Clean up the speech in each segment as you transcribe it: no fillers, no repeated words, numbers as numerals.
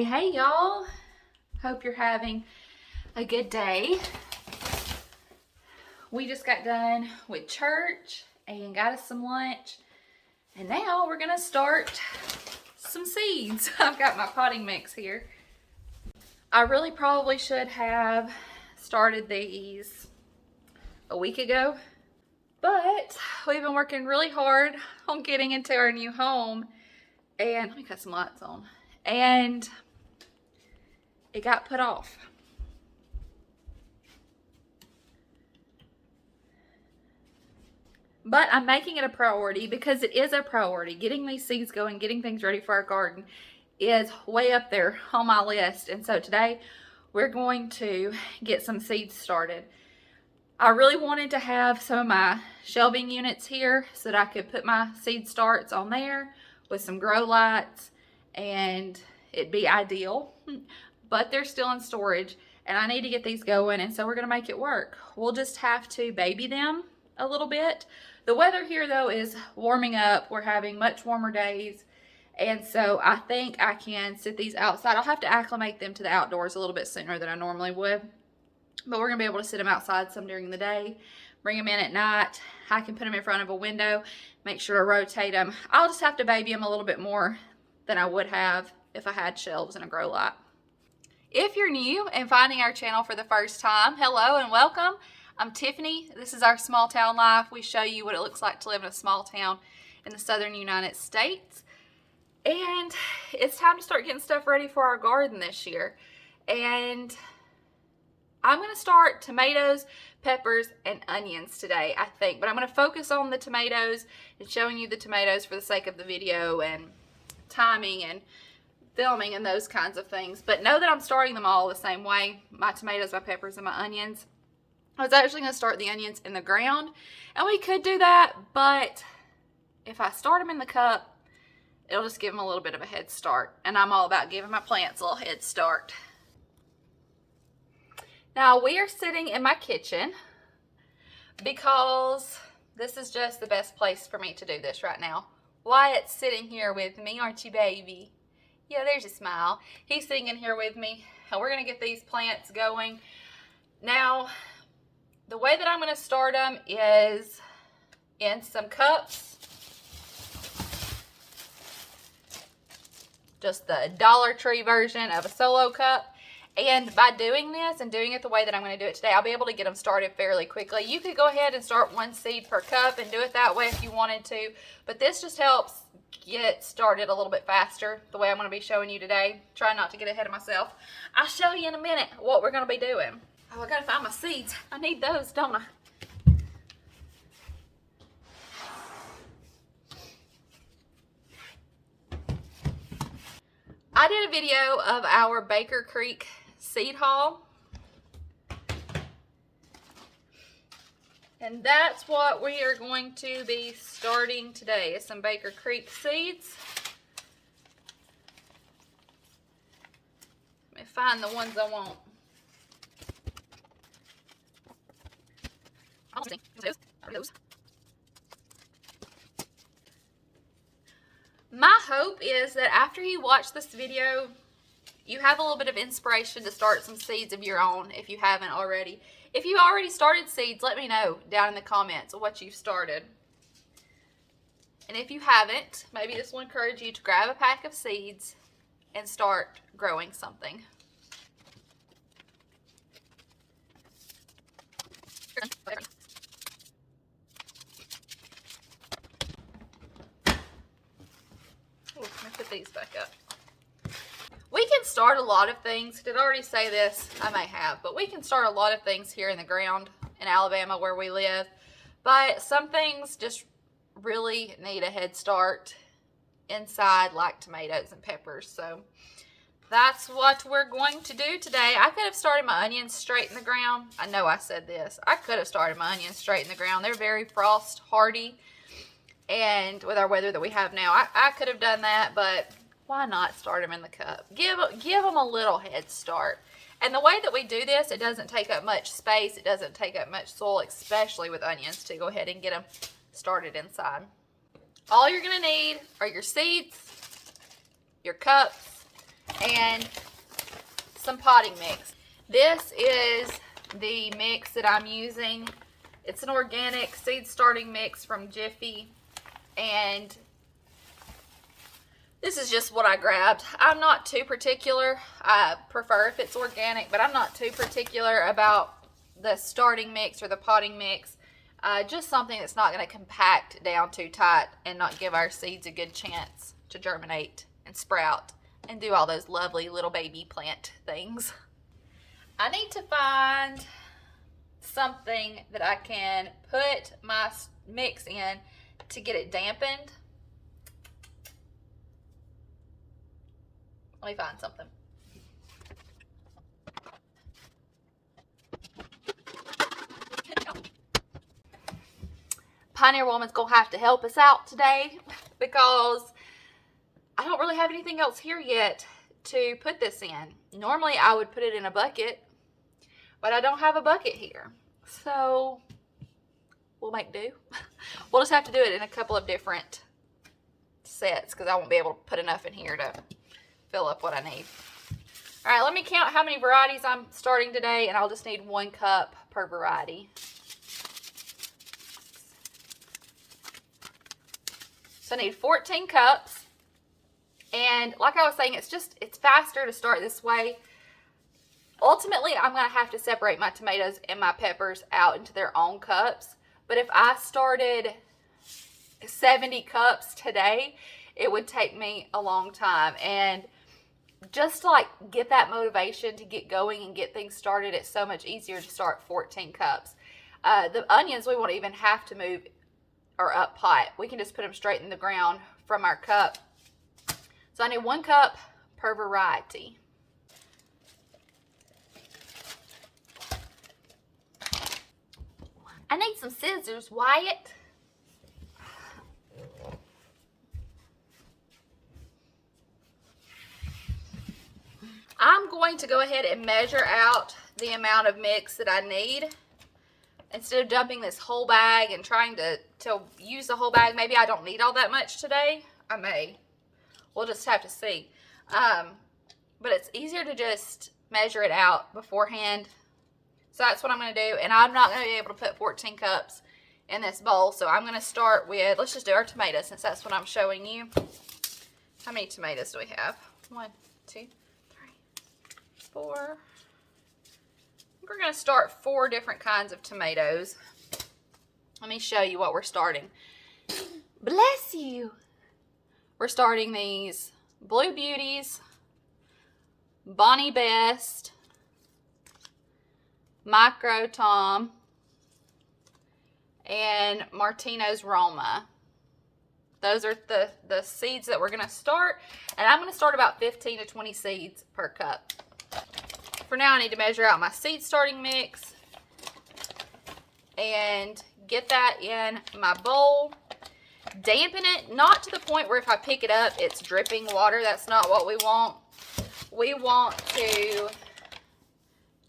Hey y'all, hope you're having a good day. We just got done with church and got us some lunch, and now we're gonna start some seeds. I've got my potting mix here. I really probably should have started these a week ago, but we've been working really hard on getting into our new home, and let me cut some lights on, and it got put off. But I'm making it a priority because it is a priority. Getting these seeds going, getting things ready for our garden is way up there on my list. And so today we're going to get some seeds started. I really wanted to have some of my shelving units here so that I could put my seed starts on there with some grow lights, and it'd be ideal. But they're still in storage and I need to get these going, and so we're gonna make it work. We'll just have to baby them a little bit. The weather here though is warming up. We're having much warmer days, and so I think I can sit these outside. I'll have to acclimate them to the outdoors a little bit sooner than I normally would, but we're gonna be able to sit them outside some during the day, bring them in at night. I can put them in front of a window, make sure to rotate them. I'll just have to baby them a little bit more than I would have if I had shelves and a grow light. If you're new and finding our channel for the first time, hello and welcome. I'm Tiffany. This is our small town life. We show you what it looks like to live in a small town in the southern United States. And it's time to start getting stuff ready for our garden this year. And I'm going to start tomatoes, peppers, and onions today, I think. But I'm going to focus on the tomatoes and showing you the tomatoes for the sake of the video and timing and filming and those kinds of things. But know that I'm starting them all the same way. My tomatoes, my peppers, and my onions. I was actually going to start the onions in the ground, and we could do that, but if I start them in the cup, it'll just give them a little bit of a head start, and I'm all about giving my plants a little head start. Now we are sitting in my kitchen because this is just the best place for me to do this right now. Wyatt's sitting here with me, aren't you, baby? Yeah, there's a smile. He's sitting in here with me, and we're going to get these plants going. Now, the way that I'm going to start them is in some cups. Just the Dollar Tree version of a solo cup. And by doing this and doing it the way that I'm going to do it today, I'll be able to get them started fairly quickly. You could go ahead and start one seed per cup and do it that way if you wanted to. But this just helps get started a little bit faster the way I'm going to be showing you today. Try not to get ahead of myself. I'll show you in a minute what we're going to be doing. Oh, I got to find my seeds. I need those, don't I? I did a video of our Baker Creek seed haul, and that's what we are going to be starting today, is some Baker Creek seeds. Let me find the ones I want. My hope is that after you watch this video, you have a little bit of inspiration to start some seeds of your own if you haven't already. If you already started seeds, let me know down in the comments what you've started. And if you haven't, maybe this will encourage you to grab a pack of seeds and start growing something. Ooh, let me put these back up. We can start a lot of things. Did I already say this? I may have. But we can start a lot of things here in the ground in Alabama where we live. But some things just really need a head start inside, like tomatoes and peppers. So that's what we're going to do today. I could have started my onions straight in the ground. I know I said this. I could have started my onions straight in the ground. They're very frost hardy. And with our weather that we have now, I could have done that, but why not start them in the cup? Give them a little head start. And the way that we do this, it doesn't take up much space. It doesn't take up much soil, especially with onions, to go ahead and get them started inside. All you're going to need are your seeds, your cups, and some potting mix. This is the mix that I'm using. It's an organic seed starting mix from Jiffy, and this is just what I grabbed. I'm not too particular. I prefer if it's organic, but I'm not too particular about the starting mix or the potting mix. Just something that's not going to compact down too tight and not give our seeds a good chance to germinate and sprout and do all those lovely little baby plant things. I need to find something that I can put my mix in to get it dampened. Let me find something. Pioneer Woman's gonna have to help us out today because I don't really have anything else here yet to put this in. Normally I would put it in a bucket, but I don't have a bucket here. So we'll make do. We'll just have to do it in a couple of different sets because I won't be able to put enough in here to fill up what I need. All right, let me count how many varieties I'm starting today, and I'll just need 1 cup per variety. So I need 14 cups. And like I was saying, it's faster to start this way. Ultimately, I'm going to have to separate my tomatoes and my peppers out into their own cups. But if I started 70 cups today, it would take me a long time. And just to get that motivation to get going and get things started, it's so much easier to start 14 cups. The onions, we won't even have to move or up pot. We can just put them straight in the ground from our cup. So I need 1 cup per variety. I need some scissors, Wyatt. I'm going to go ahead and measure out the amount of mix that I need. Instead of dumping this whole bag and trying to use the whole bag, maybe I don't need all that much today. I may. We'll just have to see. But it's easier to just measure it out beforehand. So that's what I'm going to do. And I'm not going to be able to put 14 cups in this bowl. So I'm going to start with, let's just do our tomatoes since that's what I'm showing you. How many tomatoes do we have? 1, 2, 3, 4. We're going to start 4 different kinds of tomatoes. Let me show you what we're starting. Bless you. We're starting these Blue Beauties, Bonnie Best, Micro Tom, and Martino's Roma. Those are the seeds that we're going to start. And I'm going to start about 15 to 20 seeds per cup. For now, I need to measure out my seed starting mix and get that in my bowl. Dampen it, not to the point where if I pick it up, it's dripping water. That's not what we want. We want to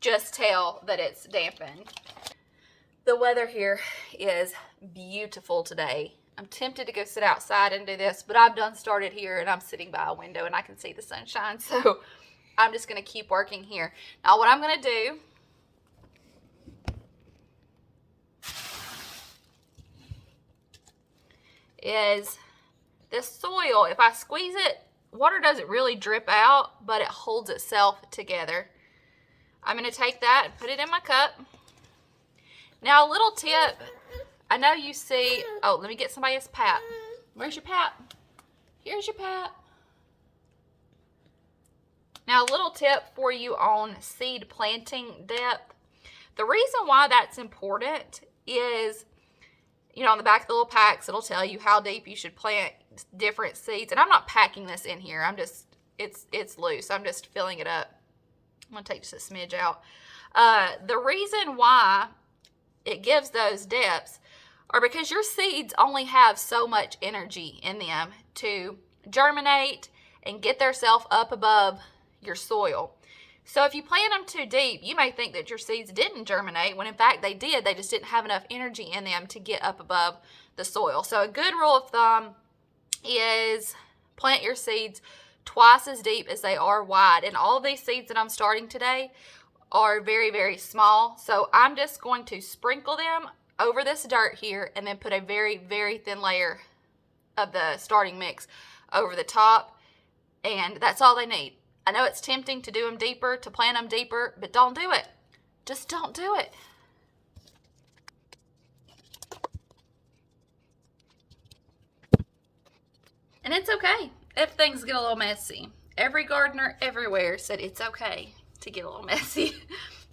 just tell that it's dampened. The weather here is beautiful today. I'm tempted to go sit outside and do this, but I've done started here and I'm sitting by a window and I can see the sunshine. So I'm just going to keep working here. Now what I'm going to do is this soil, if I squeeze it, water doesn't really drip out, but it holds itself together. I'm going to take that and put it in my cup. Now a little tip, I know you see, oh, let me get somebody else's pap. Where's your pap? Here's your pap. Now, a little tip for you on seed planting depth. The reason why that's important is, you know, on the back of the little packs, it'll tell you how deep you should plant different seeds. And I'm not packing this in here. I'm just, it's loose. I'm just filling it up. I'm going to take just a smidge out. The reason why it gives those depths are because your seeds only have so much energy in them to germinate and get themselves up above your soil. So if you plant them too deep, you may think that your seeds didn't germinate when in fact they did. They just didn't have enough energy in them to get up above the soil. So a good rule of thumb is plant your seeds twice as deep as they are wide. And all of these seeds that I'm starting today are very, very small. So I'm just going to sprinkle them over this dirt here and then put a very, very thin layer of the starting mix over the top. And that's all they need. I know it's tempting to do them deeper, to plant them deeper, but don't do it. Just don't do it. And it's okay if things get a little messy. Every gardener everywhere said it's okay to get a little messy.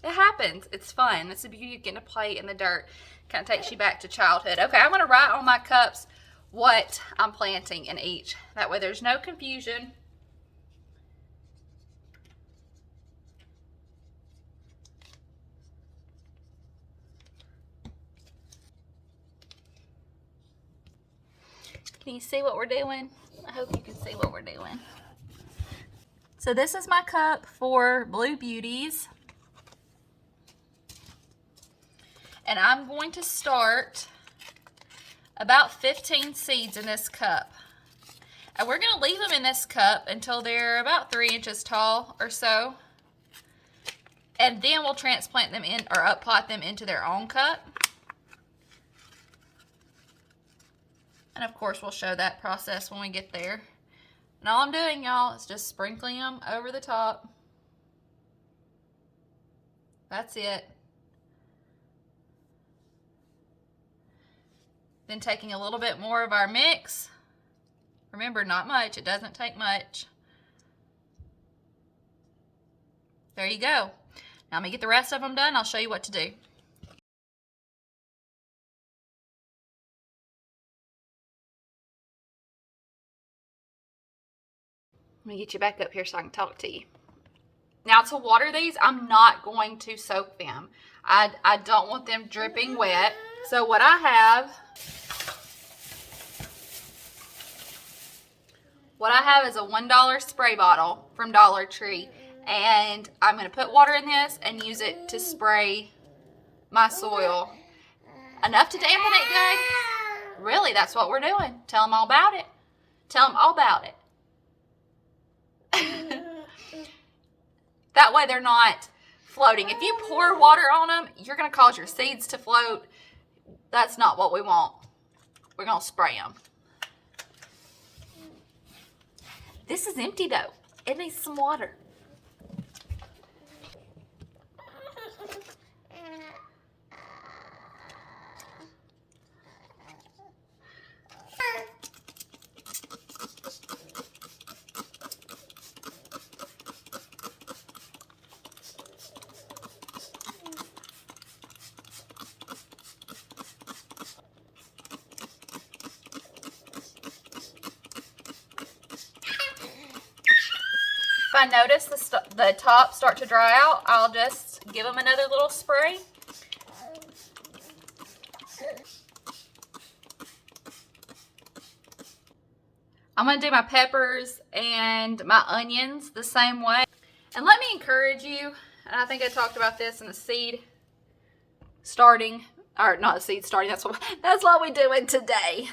It happens. It's fun. That's the beauty of getting to play in the dirt. Kind of takes you back to childhood. Okay, I'm going to write on my cups what I'm planting in each. That way there's no confusion. Can you see what we're doing? I hope you can see what we're doing. So this is my cup for Blue Beauties. And I'm going to start about 15 seeds in this cup. And we're going to leave them in this cup until they're about 3 inches tall or so. And then we'll transplant them in or uppot them into their own cup. And of course, we'll show that process when we get there. And all I'm doing, y'all, is just sprinkling them over the top. That's it. Then taking a little bit more of our mix. Remember, not much. It doesn't take much. There you go. Now, let me get the rest of them done. I'll show you what to do. Let me get you back up here so I can talk to you. Now to water these, I'm not going to soak them. I don't want them dripping wet. So what I have is a $1 spray bottle from Dollar Tree. And I'm going to put water in this and use it to spray my soil. Enough to dampen it good. Really, that's what we're doing. Tell them all about it. Tell them all about it. That way they're not floating. If you pour water on them, you're going to cause your seeds to float. That's not what we want. We're going to spray them. This is empty though. It needs some water. If I notice the tops start to dry out, I'll just give them another little spray. I'm going to do my peppers and my onions the same way. And let me encourage you, and I think I talked about this in the seed starting, or not the seed starting, that's what we're doing today.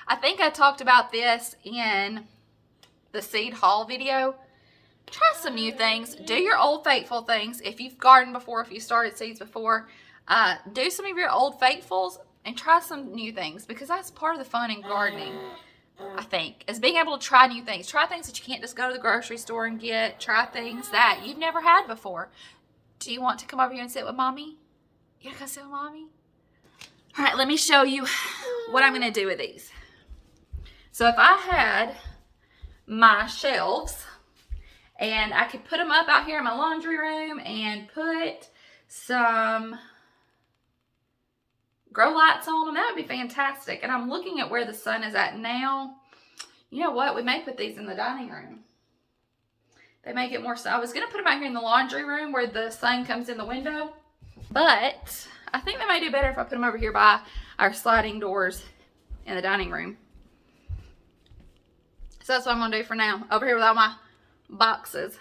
I think I talked about this in the seed haul video. Try some new things. Do your old faithful things. If you've gardened before, if you started seeds before, do some of your old faithfuls and try some new things, because that's part of the fun in gardening, I think, is being able to try new things. Try things that you can't just go to the grocery store and get. Try things that you've never had before. Do you want to come over here and sit with Mommy? You want to come sit with Mommy? All right, let me show you what I'm going to do with these. So if I had my shelves, and I could put them up out here in my laundry room and put some grow lights on them, that would be fantastic. And I'm looking at where the sun is at now. You know what? We may put these in the dining room. They make it more sun. I was going to put them out here in the laundry room where the sun comes in the window. But I think they may do better if I put them over here by our sliding doors in the dining room. So that's what I'm going to do for now. Over here with all my boxes.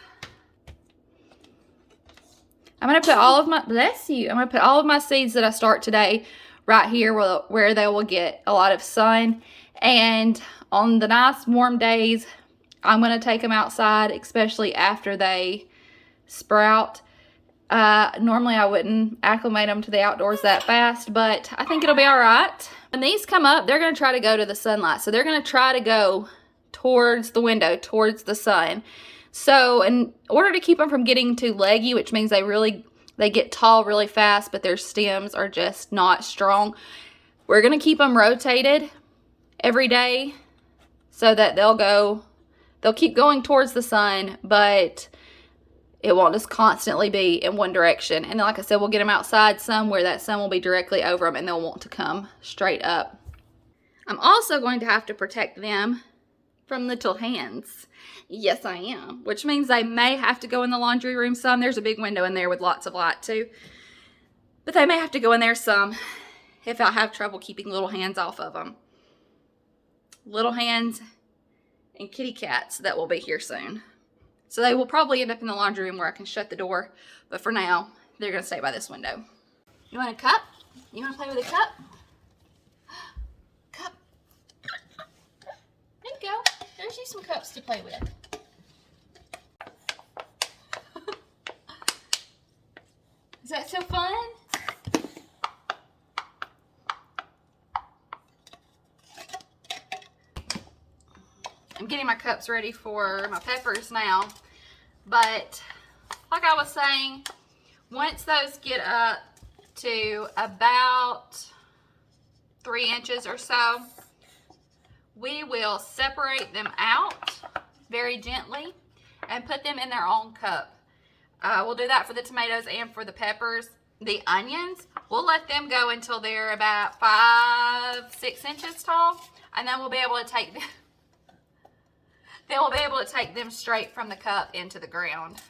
I'm going to put all of my, bless you, I'm going to put all of my seeds that I start today right here where they will get a lot of sun. And on the nice warm days, I'm going to take them outside, especially after they sprout. Normally I wouldn't acclimate them to the outdoors that fast, but I think it'll be all right. When these come up, they're going to try to go to the sunlight. So they're going to try to go towards the window, towards the sun. So in order to keep them from getting too leggy, which means they get tall really fast, but their stems are just not strong, we're going to keep them rotated every day so that they'll keep going towards the sun, but it won't just constantly be in one direction. And then, like I said, we'll get them outside some where that sun will be directly over them and they'll want to come straight up. I'm also going to have to protect them from little hands. Yes, I am. Which means they may have to go in the laundry room some. There's a big window in there with lots of light too. But they may have to go in there some if I have trouble keeping little hands off of them. Little hands and kitty cats that will be here soon. So they will probably end up in the laundry room where I can shut the door. But for now, they're going to stay by this window. You want a cup? You want to play with a cup? Cup. There you go. There's you some cups to play with. Is that so fun? I'm getting my cups ready for my peppers now, but like I was saying, once those get up to about 3 inches or so, we will separate them out very gently and put them in their own cup. We'll do that for the tomatoes and for the peppers. The onions, we'll let them go until they're about 5-6 inches tall, and then we'll be able to take them. Then we'll be able to take them straight from the cup into the ground.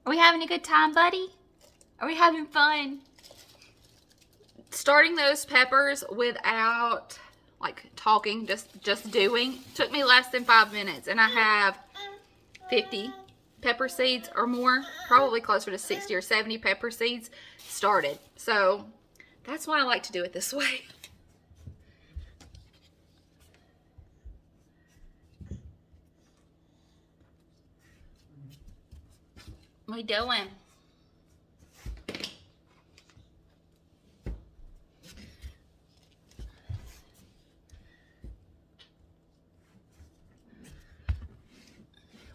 Are we having a good time, buddy? Are we having fun? Starting those peppers without like talking, just doing, took me less than 5 minutes, and I have 50 pepper seeds or more, probably closer to 60 or 70 pepper seeds started. So that's why I like to do it this way. What are we doing?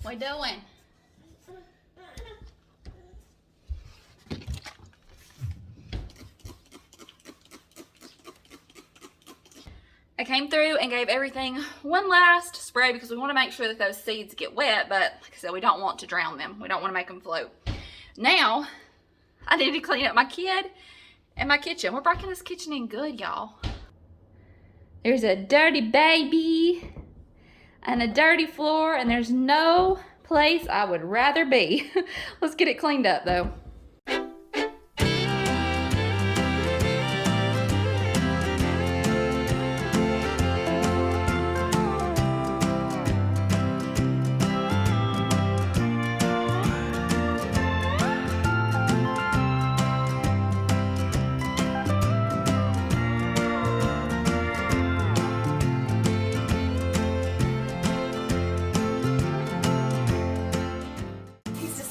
What are we doing? I came through and gave everything one last spray because we want to make sure that those seeds get wet, but like I said, we don't want to drown them. We don't want to make them float. Now, I need to clean up my kid and my kitchen. We're breaking this kitchen in good, y'all. There's a dirty baby and a dirty floor, and there's no place I would rather be. Let's get it cleaned up though.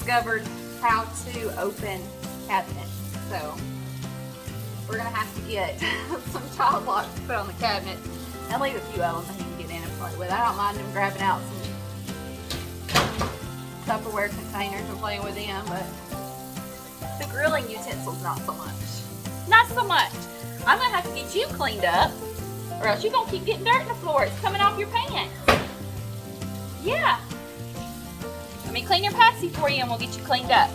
Discovered how to open cabinets. So we're gonna have to get some child locks to put on the cabinet and leave a few of them that he can get in and play with. I don't mind him grabbing out some Tupperware containers and playing with them, but the grilling utensils, not so much. Not so much. I'm gonna have to get you cleaned up, or else you're gonna keep getting dirt in the floor. It's coming off your pants. Yeah. Let me clean your passy for you and we'll get you cleaned up.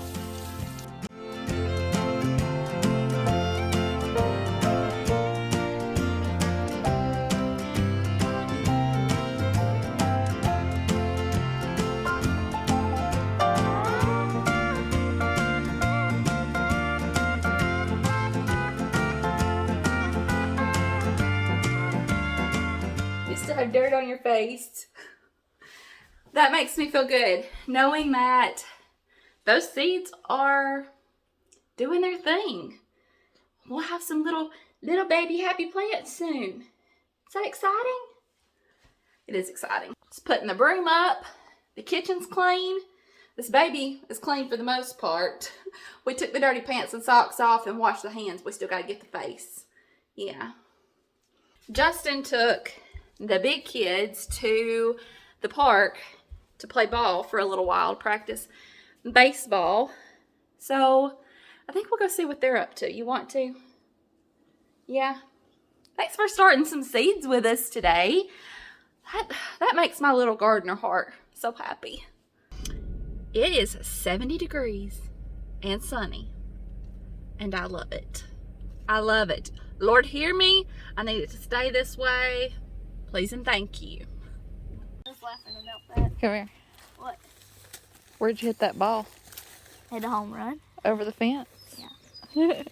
You still have dirt on your face. That makes me feel good, knowing that those seeds are doing their thing. We'll have some little baby happy plants soon. Is that exciting? It is exciting. Just putting the broom up. The kitchen's clean. This baby is clean for the most part. We took the dirty pants and socks off and washed the hands. We still got to get the face. Yeah. Justin took the big kids to the park to play ball for a little while, to practice baseball. So I think we'll go see what they're up to. You want to? Yeah. Thanks for starting some seeds with us today. That makes my little gardener heart so happy. It is 70 degrees and sunny, and I love it. I love it. Lord, hear me. I need it to stay this way. Please and thank you. I was laughing about that. Come here. What? Where'd you hit that ball? Hit a home run. Over the fence? Yeah.